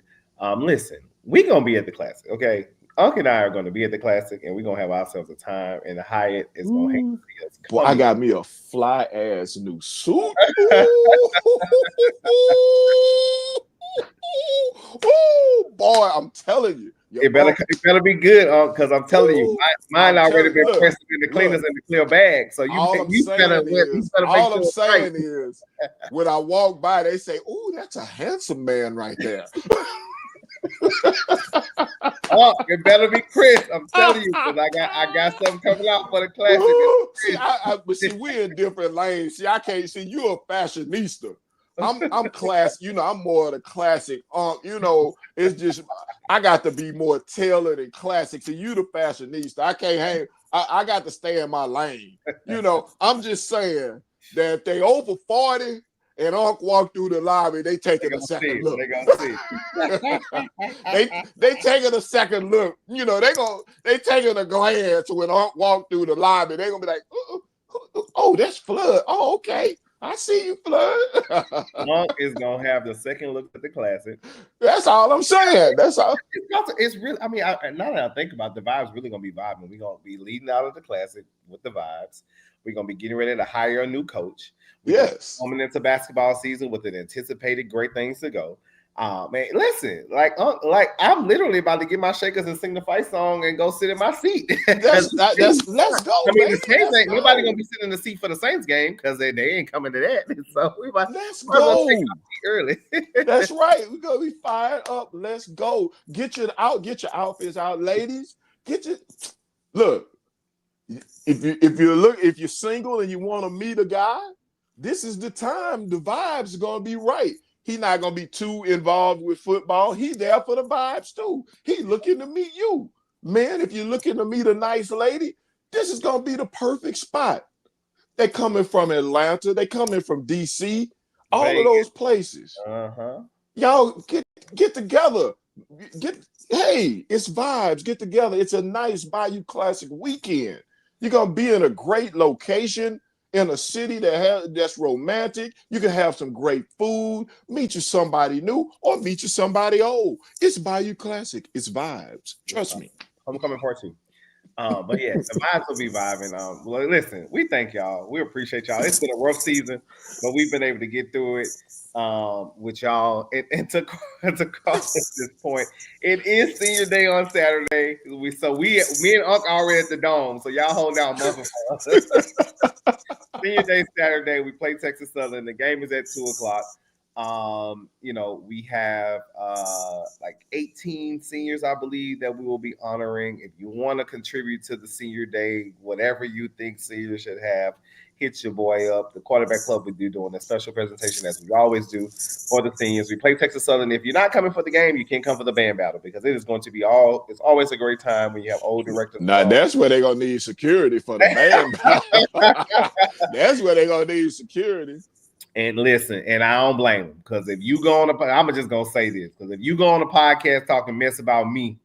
Listen, we're going to be at the Classic, okay? Unc and I are going to be at the Classic, and we're going to have ourselves a time, and the Hyatt is going to hang to see us.
Boy, I got me a fly-ass new suit. Oh boy, I'm telling you.
It better be good, because I'm telling you, mine already been pressed in the cleaners in the clear bag. So you better make sure
when I walk by, they say, "Oh, that's a handsome man right there."
It better be Chris. I'm telling you, because I got something coming out for the classic.
But see, we're in different lanes. See, I can't see you a fashionista. I'm class, I'm more of the classic. It's just I got to be more tailored and classic. So you the fashionista. I can't hang. I got to stay in my lane. I'm just saying that if they over 40 and Unc walk through the lobby, they taking a second look.
They gonna see.
they taking a second look. They taking a glance when Unc walk through the lobby. They gonna be like, oh, that's Flood. Oh, okay. I see you, Flood.
Monk is gonna have the second look at the classic.
That's all I'm saying. That's all.
It's really. I mean, now that I think about it, the vibes really gonna be vibing. We're gonna be leading out of the classic with the vibes. We're gonna be getting ready to hire a new coach.
Yes,
coming into basketball season with an anticipated great things to go. Man, listen, like I'm literally about to get my shakers and sing the fight song and go sit in my seat.
Let's go.
I mean, the Saints ain't nobody gonna be sitting in the seat for the Saints game because they ain't coming to that. So
let's go
early.
That's right. We're gonna be fired up. Let's go. Get your outfits out, ladies. Look. If you're single and you want to meet a guy, this is the time. The vibes are gonna be right. He's not going to be too involved with football. He's there for the vibes, too. He's looking to meet you. Man, if you're looking to meet a nice lady, this is going to be the perfect spot. They're coming from Atlanta. They're coming from D.C., all Vegas. Of those places.
Uh-huh.
Y'all get together. It's vibes. Get together. It's a nice Bayou Classic weekend. You're going to be in a great location. In a city that's romantic. You can have some great food, meet you somebody new, or meet you somebody old. It's Bayou Classic. It's vibes. Trust me.
Homecoming part 2. But yeah, the vibes will be vibing. Listen, we thank y'all. We appreciate y'all. It's been a rough season, but we've been able to get through it with y'all. And to cross at this point, it is senior day on Saturday. Me and Unc already at the Dome, so y'all hold down muffin for us. Senior day Saturday, we play Texas Southern. The game is at 2:00. We have like 18 seniors, I believe, that we will be honoring. If you want to contribute to the senior day, whatever you think seniors should have, hit your boy up. The Quarterback Club will be doing a special presentation as we always do for the seniors. We play Texas Southern. If you're not coming for the game, you can't come for the band battle because it is going to be it's always a great time when you have old directors.
Now that's where they're gonna need security for the band battle. That's where they're gonna need security.
And listen, and I don't blame them because if you go on I'm just gonna say this because if you go on a podcast talking mess about me,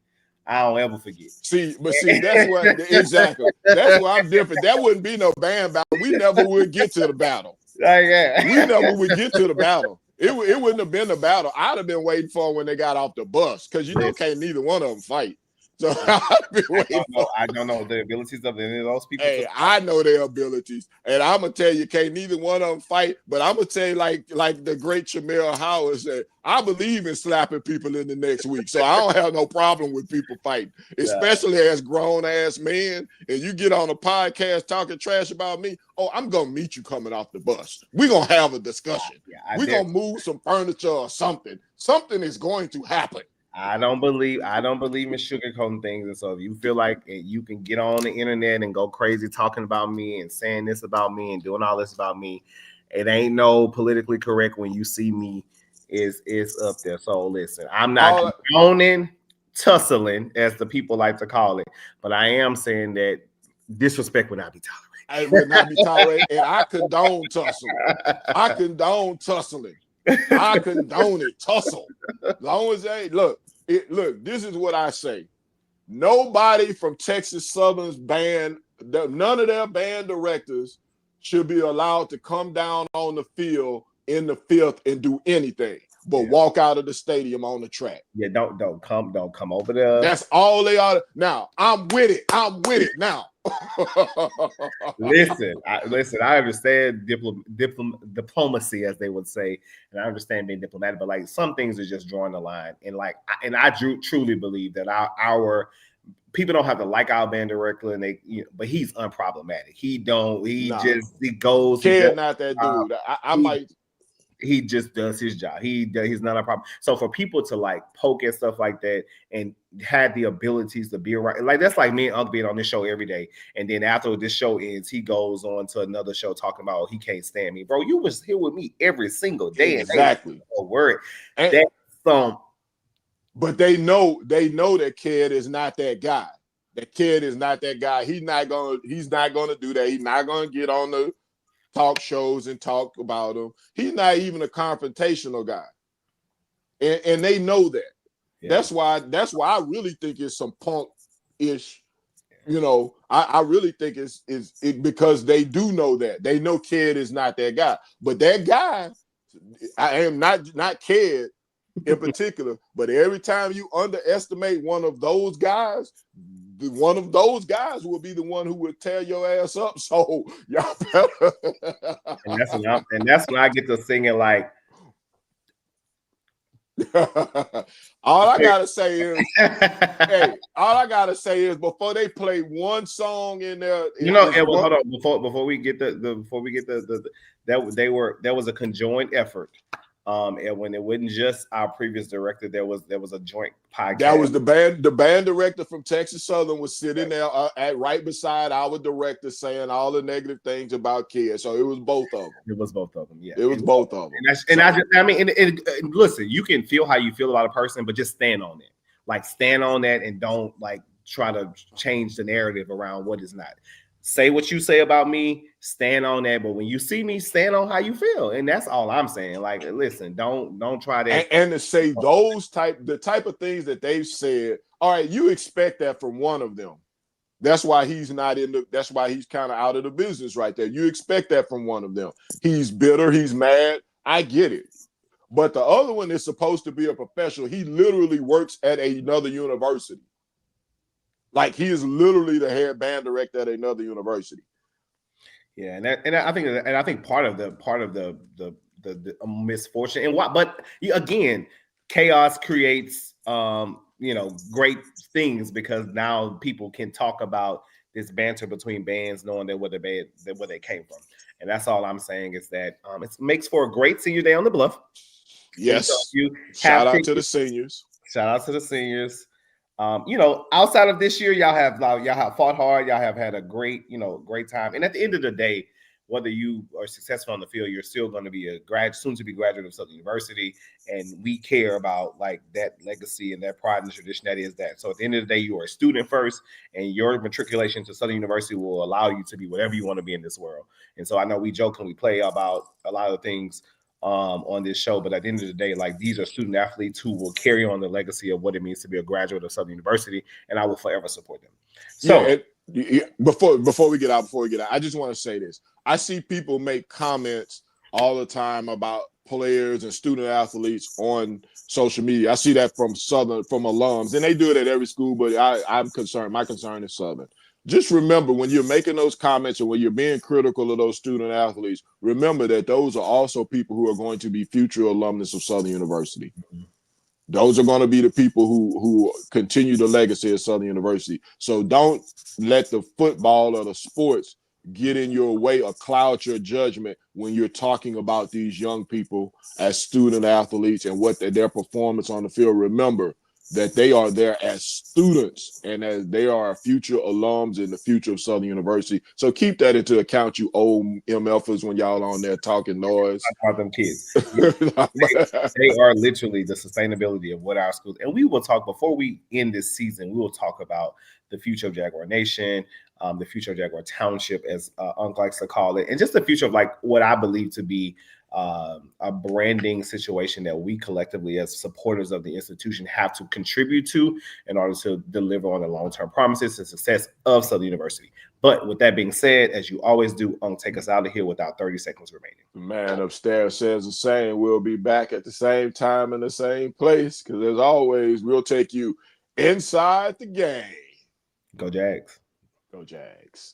I don't ever forget.
See, that's what exactly. That's why I'm different. That wouldn't be no band battle. We never would get to the battle.
Yeah.
We never would get to the battle. It wouldn't have been a battle. I'd have been waiting for them when they got off the bus because can't neither one of them fight. So
I don't know the abilities of any of those people.
Hey, I know their abilities, and I'm gonna tell you, can't neither one of them fight. But I'm gonna tell you, like the great Shamel Howard said, I believe in slapping people in the next week, so I don't have no problem with people fighting, especially as grown ass men. And you get on a podcast talking trash about me. Oh, I'm gonna meet you coming off the bus. We're gonna have a discussion. We're gonna move some furniture or something. Something is going to happen.
I don't believe in sugarcoating things. And so if you feel like you can get on the internet and go crazy talking about me and saying this about me and doing all this about me, it ain't no politically correct when you see me is up there. So listen, I'm not condoning tussling, as the people like to call it, but I am saying that disrespect would not be tolerated.
It would not be tolerated, and I condone tussling. I condone tussling. I condone it. Tussle. As long as they look, this is what I say. Nobody from Texas Southern's band, none of their band directors should be allowed to come down on the field in the fifth and do anything but walk out of the stadium on the track.
Yeah, don't come over there.
That's all they are. Now, I'm with it. Now,
Listen, I understand diplomacy, as they would say, and I understand being diplomatic, but like some things are just drawing the line. And like, I truly believe that our people don't have to like our band directly, and but he's unproblematic. He goes.
Kid, not that dude. I might.
He just does his job. He's not a problem. So for people to like poke and stuff like that and had the abilities to be around, like that's like me and Unc being on this show every day, and then after this show ends, he goes on to another show talking about he can't stand me, bro. You was here with me every single day,
exactly.
A word. That's
but they know that Kid is not that guy. That Kid is not that guy. He's not gonna do that. He's not gonna get on the talk shows and talk about him. He's not even a confrontational guy, and they know that. Yeah. That's why I really think it's some punk-ish. You know, I really think it's because they do know that. They know Kid is not that guy, but that guy, I am not Kid in particular. But every time you underestimate one of those guys will be the one who would tear your ass up. So y'all better.
and that's when I get to singing like.
All I gotta say is, before they play one song in there,
hold on, before we get there was a conjoined effort. And when it wasn't just our previous director, there was a joint podcast.
That was the band director from Texas Southern was sitting there right beside our director saying all the negative things about Kid. So it was both of them.
It was both of them. Yeah,
it was both of them.
Listen, you can feel how you feel about a person, but just stand on it. Like stand on that and don't like try to change the narrative around what is not. Say what you say about me, stand on that. But when you see me, stand on how you feel. And that's all I'm saying. Like, listen, don't try that.
And to say the type of things that they've said, all right, you expect that from one of them. That's why he's that's why he's kind of out of the business right there. You expect that from one of them. He's bitter, he's mad. I get it. But the other one is supposed to be a professional. He literally works at another university. Like he is literally the head band director at another university.
Yeah, and I think part of the misfortune and but again, chaos creates great things because now people can talk about this banter between bands, knowing that where they came from, and that's all I'm saying is that it makes for a great senior day on the Bluff.
Yes, so shout out to the seniors.
Shout out to the seniors. Outside of this year, y'all have fought hard. Y'all have had a great time. And at the end of the day, whether you are successful on the field, you're still going to be soon to be graduate of Southern University. And we care about like that legacy and that pride and tradition that is that. So at the end of the day, you are a student first, and your matriculation to Southern University will allow you to be whatever you want to be in this world. And so I know we joke and we play about a lot of things on this show, but at the end of the day, like these are student athletes who will carry on the legacy of what it means to be a graduate of Southern University, and I will forever support them. So
before we get out, I just want to say this. I see people make comments all the time about players and student athletes on social media. I see that from alums, and they do it at every school, but I'm concerned. My concern is Southern. Just remember when you're making those comments and when you're being critical of those student athletes, remember that those are also people who are going to be future alumnus of Southern University. Mm-hmm. Those are going to be the people who continue the legacy of Southern University. So don't let the football or the sports get in your way or cloud your judgment when you're talking about these young people as student athletes and what their performance on the field. Remember that they are there as students and as they are future alums in the future of Southern University. So keep that into account, you old MFers, when y'all on there talking noise.
I call them kids. They are literally the sustainability of what our schools. And we will talk before we end this season. We will talk about the future of Jaguar Nation, the future of Jaguar Township, as Unc likes to call it, and just the future of like what I believe to be a branding situation that we collectively as supporters of the institution have to contribute to in order to deliver on the long-term promises and success of Southern University. But with that being said, as you always do, take us out of here without 30 seconds remaining.
The man upstairs says the same. We'll be back at the same time in the same place because as always, we'll take you inside the game.
Go Jags.
Go Jags.